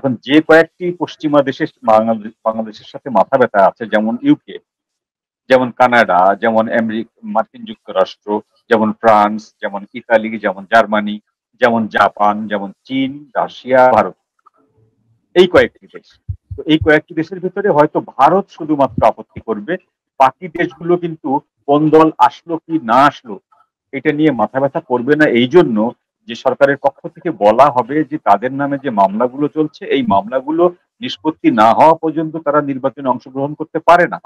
এখন যে কয়েকটি পশ্চিমা দেশে বাংলাদেশের সাথে মাথা ব্যথা আছে, যেমন ইউকে, যেমন কানাডা, যেমন মার্কিন যুক্তরাষ্ট্র, যেমন ফ্রান্স, যেমন ইতালি, যেমন জার্মানি, যেমন জাপান, যেমন চীন, রাশিয়া, ভারত, এই কয়েকটি দেশ। তো এই কয়েকটি দেশের ভিতরে হয়তো ভারত শুধুমাত্র আপত্তি করবে, বাকি দেশগুলো কিন্তু কোন দল আসলো কি না আসলো এটা নিয়ে মাথা ব্যথা করবে না। এই জন্য যে সরকারের পক্ষ থেকে বলা হবে যে তাদের নামে যে মামলাগুলো চলছে এই মামলাগুলো নিষ্পত্তি না হওয়া পর্যন্ত তারা নির্বাচনে অংশগ্রহণ করতে পারে না।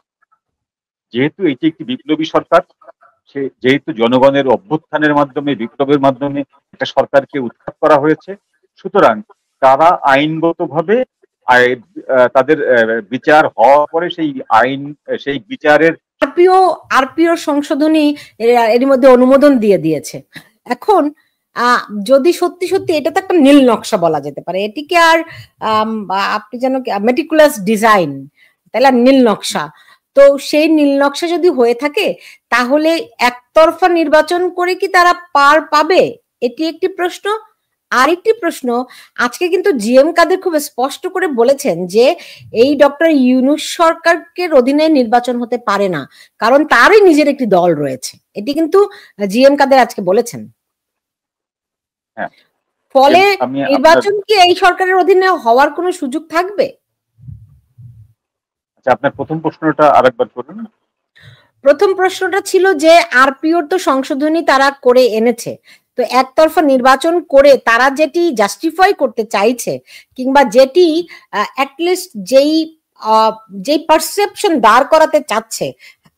যেহেতু এটি একটি বিপ্লবী সরকার, যেহেতু জনগণের অভ্যুত্থানের মাধ্যমে, বিপ্লবের মাধ্যমে একটা সরকারকে উৎখাত করা হয়েছে, সুতরাং তারা আইনগতভাবে তাদের বিচার হওয়ার পরে সেই আইন, সেই বিচারের আরপিও সংশোধনী এর মধ্যে অনুমোদন দিয়ে দিয়েছে। এখন যদি সত্যি সত্যি এটা তো একটা নীল নকশা বলা যেতে পারে, এটিকে আর আপনি যেন মেটিকুলাস ডিজাইন, তাহলে নীল নকশা, তো সেই নীল নকশা যদি হয়ে থাকে তাহলে একতরফা নির্বাচন করে কি তারা পার পাবে, এটি একটি প্রশ্ন। আরেকটি প্রশ্ন, আজকে কিন্তু জিএম কাদের খুব স্পষ্ট করে বলেছেন যে এই ডক্টর ইউনূস সরকারের অধীনে নির্বাচন হতে পারে না, কারণ তারই নিজের একটি দল রয়েছে। এটি কিন্তু জিএম কাদের আজকে বলেছেন। ফলে নির্বাচন কি এই সরকারের অধীনে হওয়ার কোনো সুযোগ থাকবে? আচ্ছা, আপনার প্রথম প্রশ্নটা আরেকবার করুন। প্রথম প্রশ্নটা ছিল যে আরপিওর তো সংশোধনী তারা করে এনেছে, তো একতরফা নির্বাচন করে তারা যেটি জাস্টিফাই করতে চাইছে কিংবা যেটি অ্যাটলিস্ট যেই পারসেপশন দাঁড় করাতে চাচ্ছে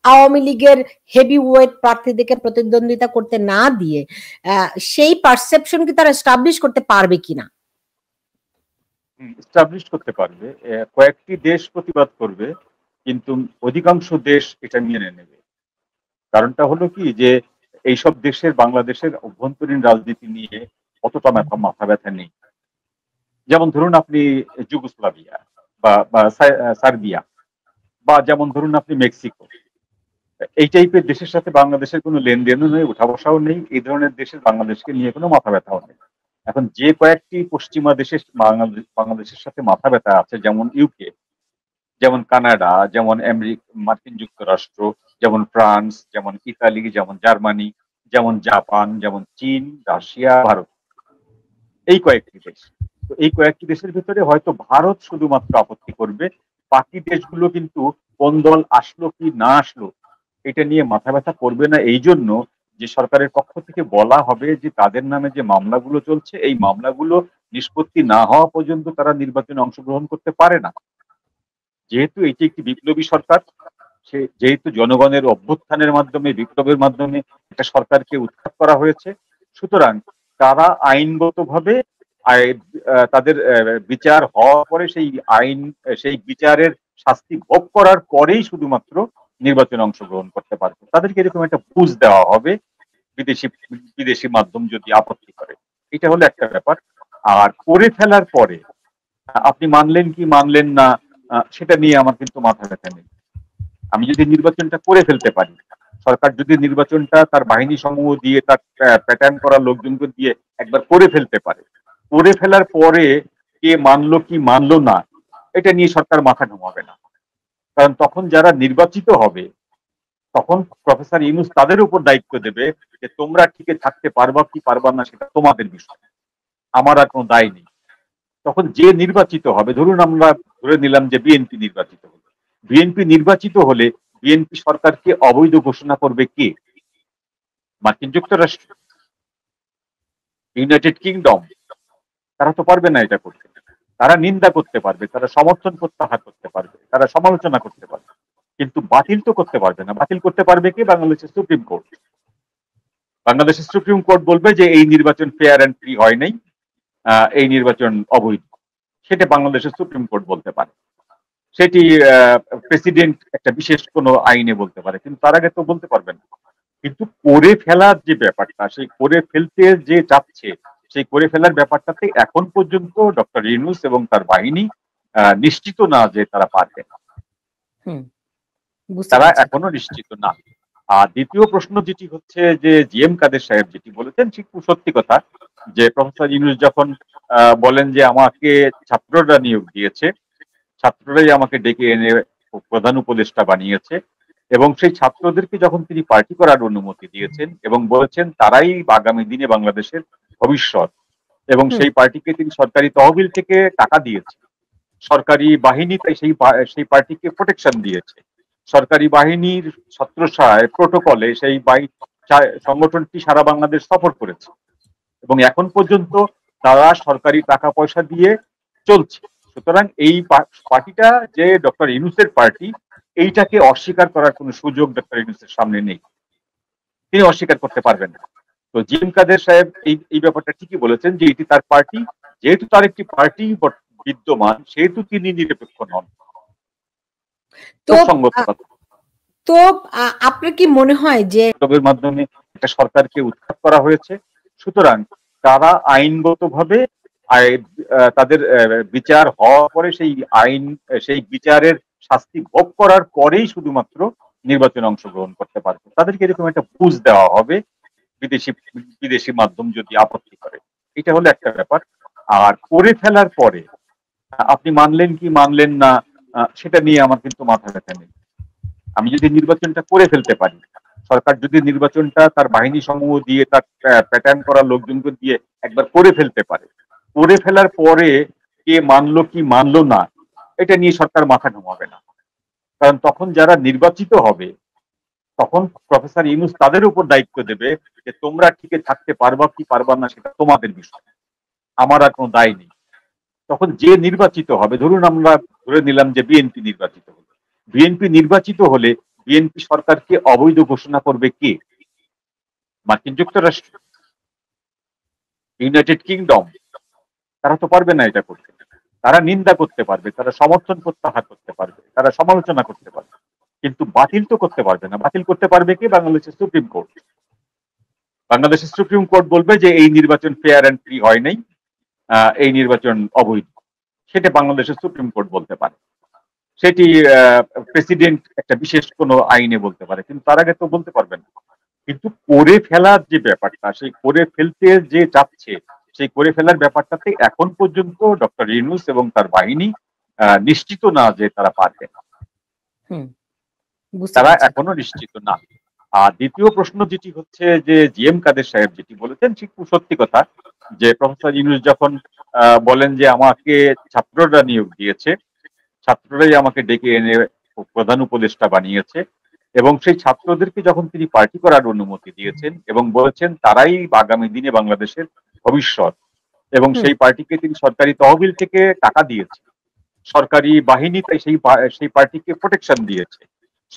আওয়ামী লীগের হেভি ওয়েট প্রার্থীদেরকে প্রতিদ্বন্দ্বিতা করতে না দিয়ে, সেই পারসেপশন কি তারা এস্টাবলিশ করতে পারবে কিনা? এস্টাবলিশ করতে পারবে। কয়েকটি দেশ প্রতিবাদ করবে, কিন্তু অধিকাংশ দেশ এটা মেনে নেবে। কারণটা হলো কি যে এইসব দেশের বাংলাদেশের অভ্যন্তরীণ রাজনীতি নিয়ে অতটা মাথা ব্যথা নেই। যেমন ধরুন আপনি যুগোস্লাভিয়া বা সার্বিয়া, বা যেমন ধরুন আপনি মেক্সিকো, এই টাইপের দেশের সাথে বাংলাদেশের কোনো লেনদেনও নেই, উঠা বসাও নেই। এই ধরনের দেশের বাংলাদেশকে নিয়ে কোনো মাথা ব্যথাও নেই। এখন যে কয়েকটি পশ্চিমা দেশের বাংলাদেশের সাথে মাথা ব্যথা আছে, যেমন ইউকে, যেমন কানাডা, যেমন মার্কিন যুক্তরাষ্ট্র, যেমন ফ্রান্স, যেমন ইতালি, যেমন জার্মানি, যেমন জাপান, যেমন চীন, রাশিয়া, ভারত, এই কয়েকটি দেশ। তো এই কয়েকটি দেশের ভিতরে হয়তো ভারত শুধুমাত্র আপত্তি করবে, বাকি দেশগুলো কিন্তু কোন দল আসলো কি না আসলো এটা নিয়ে মাথা ব্যথা করবে না। এই জন্য যে সরকারের পক্ষ থেকে বলা হবে যে তাদের নামে যে মামলাগুলো চলছে এই মামলাগুলো নিষ্পত্তি না হওয়া পর্যন্ত তারা নির্বাচনে অংশগ্রহণ করতে পারে না। যেহেতু এটি একটি বিপ্লবী সরকার, যেহেতু জনগণের অভ্যুত্থানের মাধ্যমে, বিপ্লবের মাধ্যমে একটা সরকারকে উৎখাত করা হয়েছে, সুতরাং তারা আইনগতভাবে তাদের বিচার হওয়ার পরে সেই বিচারের শাস্তি ভোগ করার পরেই শুধুমাত্র নির্বাচনে অংশগ্রহণ করতে পারবে। তাদেরকে এরকম একটা বুঝ দেওয়া হবে বিদেশি মাধ্যম যদি আপত্তি করে। এটা হলো একটা ব্যাপার। আর করে ফেলার পরে আপনি মানলেন কি মানলেন না সেটা নিয়ে আমার কিন্তু মাথা ব্যথা নেই। আমি যদি নির্বাচনটা করে ফেলতে পারি, সরকার যদি নির্বাচনটা তার বাহিনী সমূহ দিয়ে, তার প্যাটার্ন করা লোকজনকে দিয়ে একবার করে ফেলতে পারে, করে ফেলার পরে কে মানলো কি মানলো না এটা নিয়ে সরকার মাথা ঘামাবে না। কারণ তখন যারা নির্বাচিত হবে তখন প্রফেসর ইউনূস তাদের উপর দায়িত্ব দেবে যে তোমরা টিকে থাকতে পারবা কি পারবা না সেটা তোমাদের বিষয়, আমার আর কোনো দায় নেই। তখন যে নির্বাচিত হবে, ধরুন আমরা ধরে নিলাম যে বিএনপি নির্বাচিত হলো, বিএনপি নির্বাচিত হলে বিএনপি সরকারকে অবৈধ ঘোষণা করবে কে? মার্কিন যুক্তরাষ্ট্র, ইউনাইটেড কিংডম। তারা তো পারবে না এটা করতে। তারা নিন্দা করতে পারবে, তারা সমর্থন প্রত্যাহার করতে পারবে, তারা সমালোচনা করতে পারবে, কিন্তু বাতিল তো করতে পারবে না। বাতিল করতে পারবে কি? বাংলাদেশের সুপ্রিম কোর্ট। বাংলাদেশের সুপ্রিম কোর্ট বলবে যে এই নির্বাচন ফেয়ার অ্যান্ড ফ্রি হয় নাই, এই নির্বাচন অবৈধ। সেটা বাংলাদেশের সুপ্রিম কোর্ট বলতে পারে, সেটি প্রেসিডেন্ট একটা বিশেষ কোনো আইনে বলতে পারে, কিন্তু তার আগে তো বলতে পারবে না। কিন্তু করে ফেলার যে ব্যাপারটা, সেই করে ফেলতে যে যাচ্ছে, সেই করে ফেলার ব্যাপারটাতে এখন পর্যন্ত ডক্টর ইউনূস এবং তার বাহিনী নিশ্চিত না যে তারা পারবে। তারা এখনো নিশ্চিত না। আর দ্বিতীয় প্রশ্ন যেটি হচ্ছে যে জিএম কাদের সাহেব যেটি বলেছেন ঠিক সত্যি কথা, যে প্রফেসর ইউনূস যখন বলেন যে আমাকে ছাত্ররা নিয়োগ দিয়েছে, ছাত্ররাই আমাকে ডেকে এনে প্রধান উপদেষ্টা বানিয়েছে, এবং সেই ছাত্রদেরকে যখন তিনি পার্টি করার অনুমতি দিয়েছেন এবং বলেছেন তারাই আগামী দিনে বাংলাদেশের ভবিষ্যৎ, এবং হুম। সেই পার্টিকে তিনি সরকারি তহবিল থেকে টাকা দিয়েছে, সরকারি বাহিনী তাই সেই পার্টিকে প্রোটেকশন দিয়েছে, সরকারি বাহিনীর ছত্রছায়ায় প্রোটোকলে সেই সংগঠনটি সারা বাংলাদেশ সফর করেছে, এবং এখন পর্যন্ত তারা সরকারি টাকা পয়সা দিয়ে চলছে। সুতরাং এই পার্টিটা যে ডক্টর ইউনূসের পার্টি, এইটাকে অস্বীকার করার কোনো সুযোগ ডক্টর ইউনূসের সামনে নেই, তিনি অস্বীকার করতে পারবেন না। তো জিএম কাদের সাহেব এই ব্যাপারটা ঠিকই বলেছেন যে এটি তার পার্টি, যেহেতু তার একটি পার্টি বিদ্যমান সেহেতু তিনি নিরপেক্ষ নন। তো সঙ্গত কথা। তো আপনার কি মনে হয় যে এর মাধ্যমে একটা সরকারকে উৎখাত করা হয়েছে, সুতরাং তারা আইনগতভাবে তাদের বিচার হওয়ার পরে সেই বিচারের শাস্তি ভোগ করার পরেই শুধুমাত্র নির্বাচনে অংশগ্রহণ করতে পারবে। তাদেরকে এরকম একটা বুঝ দেওয়া হবে বিদেশি মাধ্যম যদি আপত্তি করে। এটা হলো একটা ব্যাপার। আর করে ফেলার পরে আপনি মানলেন কি মানলেন না সেটা নিয়ে আমার কিন্তু মাথা ব্যথা নেই। আমি যদি নির্বাচনটা করে ফেলতে পারি, সরকার যদি নির্বাচনটা তার বাহিনী সমূহ দিয়ে, তার প্যাটার্ন করা লোকজনকে দিয়ে একবার করে ফেলতে পারে, করে ফেলার পরে কে মানলো কি মানলো না এটা নিয়ে সরকার মাথা ঘামাবে না। কারণ তখন যারা নির্বাচিত হবে তখন প্রফেসর ইউনূস তাদের উপর দায়িত্ব দেবে যে তোমরা টিকে থাকতে পারবা কি পারবা না সেটা তোমাদের বিষয়, আমার আর কোনো দায় নেই। তখন যে নির্বাচিত হবে, ধরুন আমরা ধরে নিলাম যে বিএনপি নির্বাচিত হলো, বিএনপি নির্বাচিত হলে বিএনপি সরকারকে অবৈধ ঘোষণা করবে কে? মার্কিন যুক্তরাষ্ট্র, ইউনাইটেড কিংডম। তারা তো পারবে না এটা করতে। তারা নিন্দা করতে পারবে, তারা সমর্থন প্রত্যাহার করতে পারবে, তারা সমালোচনা করতে পারবে, কিন্তু বাতিল তো করতে পারবে না। বাতিল করতে পারবে কি? বাংলাদেশের সুপ্রিম কোর্ট। বাংলাদেশের সুপ্রিম কোর্ট বলবে যে এই নির্বাচন ফেয়ার অ্যান্ড ফ্রি হয় নাই, এই নির্বাচন অবৈধ। সেটা বাংলাদেশের সুপ্রিম কোর্ট বলতে পারে, সেটি প্রেসিডেন্ট একটা বিশেষ কোনো আইনে বলতে পারে, কিন্তু তার আগে তো বলতে পারবে না। কিন্তু করে ফেলার যে ব্যাপারটা, সেই করে ফেলতে যে যাচ্ছে, সেই করে ফেলার ব্যাপারটাতে এখন পর্যন্ত ডক্টর ইউনূস এবং তার বাহিনী নিশ্চিত না যে তারা পারবে। তারা এখনো নিশ্চিত না। আর দ্বিতীয় প্রশ্ন যেটি হচ্ছে যে জিএম কাদের সাহেব যেটি বলেছেন ঠিক সত্যি কথা, যে প্রফেসর ইউনূস যখন বলেন যে আমাকে ছাত্ররা নিয়োগ দিয়েছে, ছাত্ররাই আমাকে ডেকে এনে প্রধান উপদেষ্টা বানিয়েছে, এবং সেই ছাত্রদেরকে যখন তিনি পার্টি করার অনুমতি দিয়েছেন এবং বলেছেন তারাই আগামী দিনে বাংলাদেশের ভবিষ্যৎ, এবং সেই পার্টিকে তিনি সরকারি তহবিল থেকে টাকা দিয়েছে, সরকারি বাহিনী তাই সেই পার্টিকে প্রোটেকশন দিয়েছে,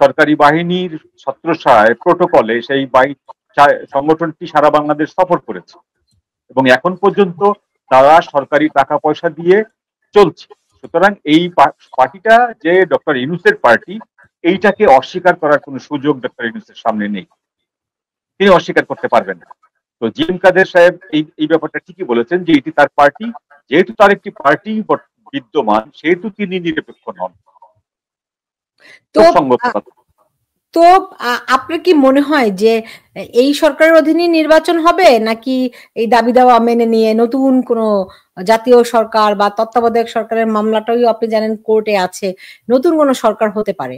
সরকারি বাহিনীর ছত্রছায়ায় প্রোটোকলে সেই সংগঠনটি সারা বাংলাদেশ সফর করেছে, এবং এখন পর্যন্ত তারা সরকারি টাকা পয়সা দিয়ে চলছে। সুতরাং এই পার্টিটা যে ডক্টর ইউনূসের পার্টি, এইটাকে অস্বীকার করার কোনো সুযোগ ডক্টর ইউনূসের সামনে নেই, তিনি অস্বীকার করতে পারবেন না। তো জিএম কাদের সাহেব এই ব্যাপারটা ঠিকই বলেছেন যে এটি তার পার্টি, যেহেতু তার একটি পার্টি বিদ্যমান সেহেতু তিনি নিরপেক্ষ নন। তো আপনার কি মনে হয় যে এই সরকারের অধীনে নির্বাচন হবে, নাকি এই দাবি দাওয়া মেনে নিয়ে নতুন কোন জাতীয় সরকার বা তত্ত্বাবধায়ক সরকারের মামলাটাও আপনি জানেন কোর্টে আছে, নতুন কোন সরকার হতে পারে?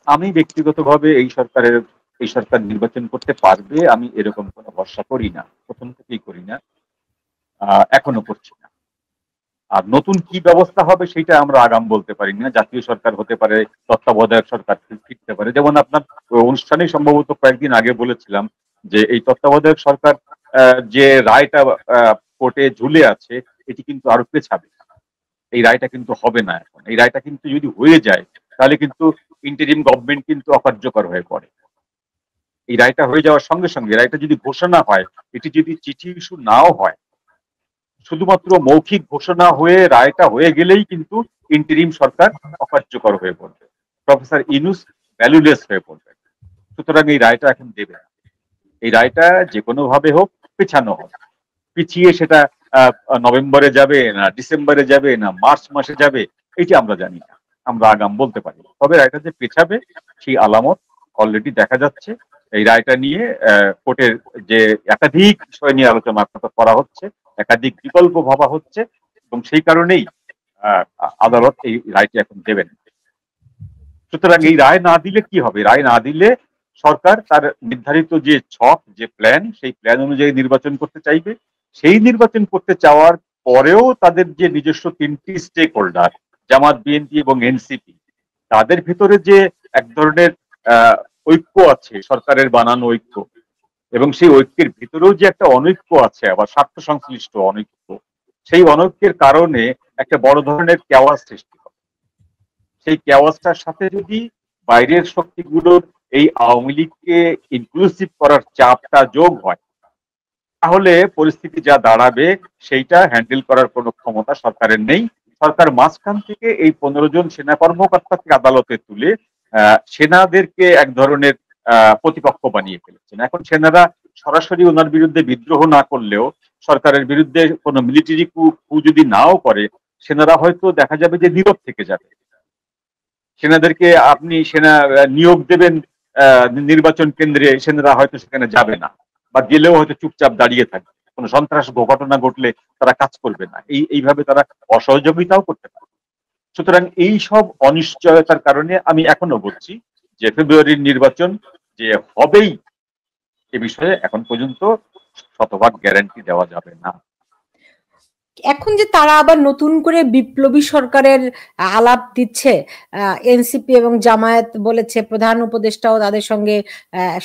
আমি ব্যক্তিগতভাবে এই সরকার নির্বাচন করতে পারবে আমি এরকম কোনো ভরসা করি না, প্রথম থেকেই করি না, এখনো করছি না। আর নতুন কি ব্যবস্থা হবে সেটা আমরা আগাম বলতে পারি না। জাতীয় সরকার হতে পারে, তত্ত্বাবধায়ক সরকার ফিরতে পারে। যেমন আপনার অনুষ্ঠানে সম্ভবত কয়েকদিন আগে বলেছিলাম যে এই তত্ত্বাবধায়ক সরকার যে রায়টা কোর্টে ঝুলে আছে এটি কিন্তু আরো পেছাবে। এই রায়টা কিন্তু হবে না এখন। এই রায়টা কিন্তু যদি হয়ে যায় তাহলে কিন্তু ইন্টারিম গভর্নমেন্ট কিন্তু অকার্যকর হয়ে পড়ে। এই রায়টা হয়ে যাওয়ার সঙ্গে সঙ্গে রায়টা যদি ঘোষণা হয়, এটি যদি চিঠি ইস্যু নাও হয়, শুধুমাত্র মৌখিক ঘোষণা হয়ে রায়টা হয়ে গেলেই কিন্তু ইন্টারিম সরকার অকার্যকর হয়ে পড়বে, প্রফেসর ইউনূস ভ্যালুলেস হয়ে পড়বে। সুতরাং এই রায়টা এখন দেবে না। এই রায়টা যে কোনো ভাবে হোক পেছানো হবে, পিছিয়ে সেটা নভেম্বরে যাবে না ডিসেম্বরে যাবে না মার্চ মাসে যাবে এটি আমরা জানি না, আমরা আগাম বলতে পারি। তবে রায়টা যে পেছাবে সেই আলামত অলরেডি দেখা যাচ্ছে, এই রায়টা নিয়ে কোর্টের যে একাধিক বিষয় নিয়ে আলোচনা করা হচ্ছে, একাধিক বিকল্প ভাবা হচ্ছে, এবং সেই কারণেই আদালত এই রায়টি এখন দেবেন। সুতরাং এই রায় না দিলে কি হবে? রায় না দিলে সরকার তার নির্ধারিত যে ছক, যে প্ল্যান, সেই প্ল্যান অনুযায়ী নির্বাচন করতে চাইবে। সেই নির্বাচন করতে চাওয়ার পরেও তাদের যে নিজস্ব 3টি স্টেক হোল্ডার, জামাত, বিএনপি এবং এনসিপি, তাদের ভিতরে যে এক ধরনের ঐক্য আছে, সরকারের বানানো ঐক্য, এবং সেই ঐক্যের ভিতরেও যে একটা অনৈক্য আছে, আবার স্বার্থ সংশ্লিষ্ট অনৈক্য, সেই অনৈক্যের কারণে একটা বড় ধরনের কেওয়াস সৃষ্টি হয়। সেই কেওয়াসটার সাথে যদি বাইরের শক্তিগুলোর এই আওয়ামী লীগকে ইনক্লুসিভ করার চাপটা যোগ হয়, তাহলে পরিস্থিতি যা দাঁড়াবে সেইটা হ্যান্ডেল করার কোনো ক্ষমতা সরকারের নেই। সরকার মাঝখান থেকে এই 15 জন সেনা কর্মকর্তাকে আদালতে তুলে সেনাদেরকে এক ধরনের প্রতিপক্ষ বানিয়ে ফেলেছেন। এখন সেনারা সরাসরি ওনার বিরুদ্ধে বিদ্রোহ না করলেও, সরকারের বিরুদ্ধে কোনো মিলিটারি কু যদি নাও করে, সেনারা হয়তো দেখা যাবে যে নীরব থেকে যাবে। সেনাদেরকে আপনি সেনা নিয়োগ দেবেন নির্বাচন কেন্দ্রে, সেনারা হয়তো সেখানে যাবে না, বা গেলেও হয়তো চুপচাপ দাঁড়িয়ে থাকবে। কোনো সন্ত্রাস ঘটনা ঘটলে তারা কাজ করবে না, এইভাবে তারা অসহযোগিতাও করতে পারে। সুতরাং এই সব অনিশ্চয়তার কারণে আমি এখনো বলছি যে ফেব্রুয়ারির নির্বাচন যে হবেই, এ বিষয়ে এখন পর্যন্ত শতভাগ গ্যারান্টি দেওয়া যাবে না। এখন যে তারা আবার নতুন করে বিপ্লবী সরকারের আলাপ দিচ্ছে, এনসিপি এবং জামায়াত বলেছে, প্রধান উপদেষ্টাও তাদের সঙ্গে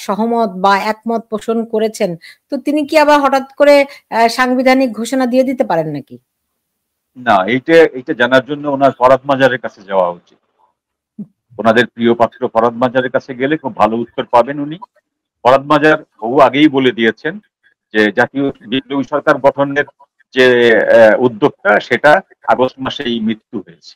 সহমত বা একমত পোষণ করেছেন, তো তিনি কি আবার হঠাৎ করে সাংবিধানিক ঘোষণা দিয়ে দিতে পারেন নাকি? না, এইটা জানার জন্য ওনার ফরহাদ মাজারের কাছে যাওয়া উচিত। ওনাদের প্রিয় পাত্র ফরহাদ মাজারের কাছে গেলে খুব ভালো উত্তর পাবেন উনি। ফরহাদ মাজার বহু আগেই বলে দিয়েছেন যে জাতীয় বিপ্লবী সরকার গঠনের যে উদ্যোগটা, সেটা আগস্ট মাসেই মৃত্যু হয়েছে।